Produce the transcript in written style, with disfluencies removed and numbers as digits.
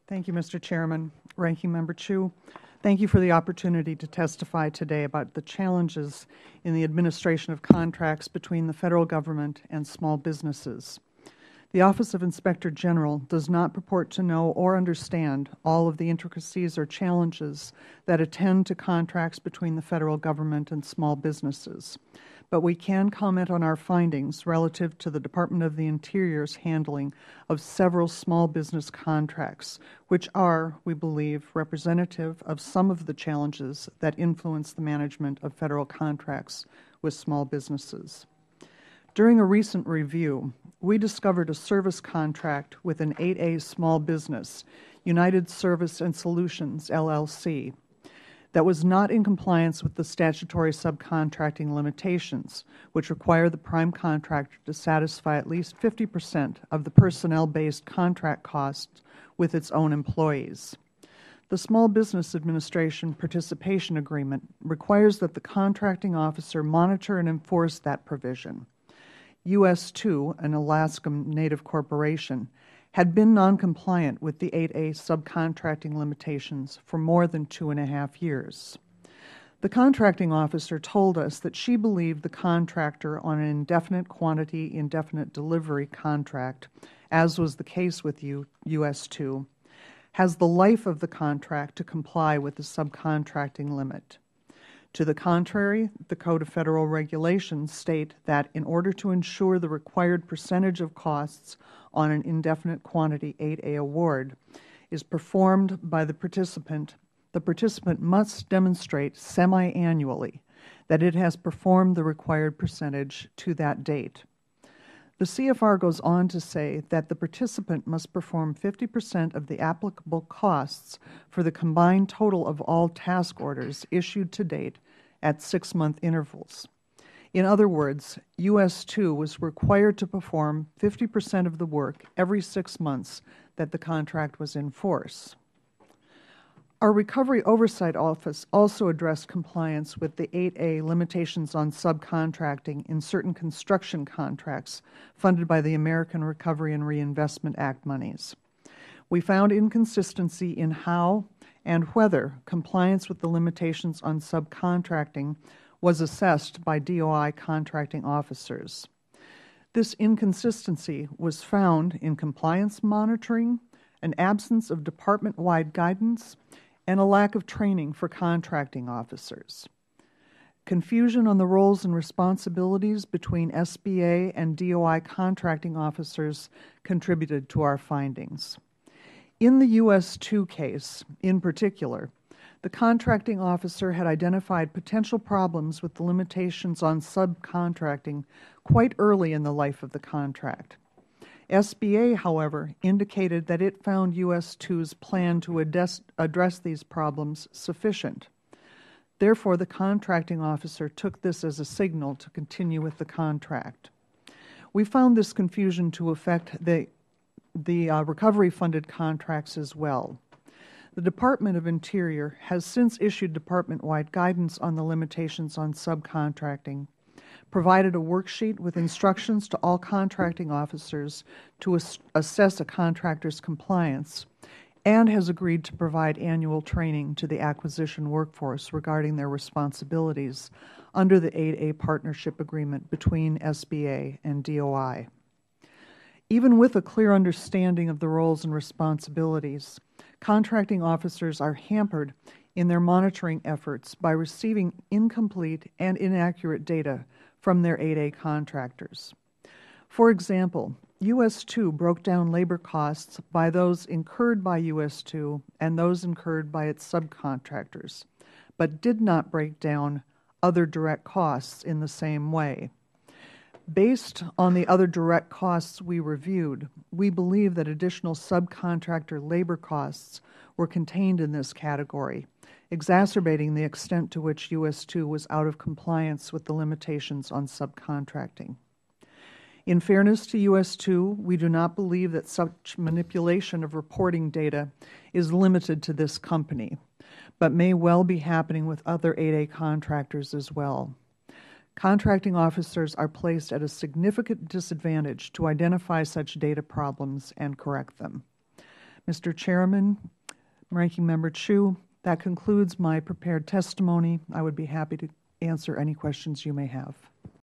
Thank you, Mr. Chairman. Ranking Member Chu, thank you for the opportunity to testify today about the challenges in the administration of contracts between the Federal Government and small businesses. The Office of Inspector General does not purport to know or understand all of the intricacies or challenges that attend to contracts between the Federal Government and small businesses, but we can comment on our findings relative to the Department of the Interior's handling of several small business contracts, which are, we believe, representative of some of the challenges that influence the management of Federal contracts with small businesses. During a recent review, we discovered a service contract with an 8A small business, United Service and Solutions, LLC, that was not in compliance with the statutory subcontracting limitations, which require the prime contractor to satisfy at least 50% of the personnel-based contract costs with its own employees. The Small Business Administration Participation Agreement requires that the contracting officer monitor and enforce that provision. US 2, an Alaskan Native corporation, had been noncompliant with the 8A subcontracting limitations for more than 2.5 years. The contracting officer told us that she believed the contractor on an indefinite quantity, indefinite delivery contract, as was the case with US 2, has the life of the contract to comply with the subcontracting limit. To the contrary, the Code of Federal Regulations state that in order to ensure the required percentage of costs on an indefinite quantity 8A award is performed by the participant must demonstrate semi-annually that it has performed the required percentage to that date. The CFR goes on to say that the participant must perform 50% of the applicable costs for the combined total of all task orders issued to date at 6-month intervals. In other words, US 2 was required to perform 50% of the work every 6 months that the contract was in force. Our Recovery Oversight Office also addressed compliance with the 8A limitations on subcontracting in certain construction contracts funded by the American Recovery and Reinvestment Act monies. We found inconsistency in how and whether compliance with the limitations on subcontracting was assessed by DOI contracting officers. This inconsistency was found in compliance monitoring, an absence of department-wide guidance, and a lack of training for contracting officers. Confusion on the roles and responsibilities between SBA and DOI contracting officers contributed to our findings. In the US 2 case, in particular, the contracting officer had identified potential problems with the limitations on subcontracting quite early in the life of the contract. SBA, however, indicated that it found US 2's plan to address these problems sufficient. Therefore, the contracting officer took this as a signal to continue with the contract. We found this confusion to affect the recovery-funded contracts as well. The Department of Interior has since issued department-wide guidance on the limitations on subcontracting, provided a worksheet with instructions to all contracting officers to assess a contractor's compliance, and has agreed to provide annual training to the acquisition workforce regarding their responsibilities under the 8A partnership agreement between SBA and DOI. Even with a clear understanding of the roles and responsibilities, contracting officers are hampered in their monitoring efforts by receiving incomplete and inaccurate data from their 8A contractors. For example, US 2 broke down labor costs by those incurred by US 2 and those incurred by its subcontractors, but did not break down other direct costs in the same way. Based on the other direct costs we reviewed, we believe that additional subcontractor labor costs were contained in this category, exacerbating the extent to which US 2 was out of compliance with the limitations on subcontracting. In fairness to US 2, we do not believe that such manipulation of reporting data is limited to this company, but may well be happening with other 8A contractors as well. Contracting officers are placed at a significant disadvantage to identify such data problems and correct them. Mr. Chairman, Ranking Member Chu, that concludes my prepared testimony. I would be happy to answer any questions you may have.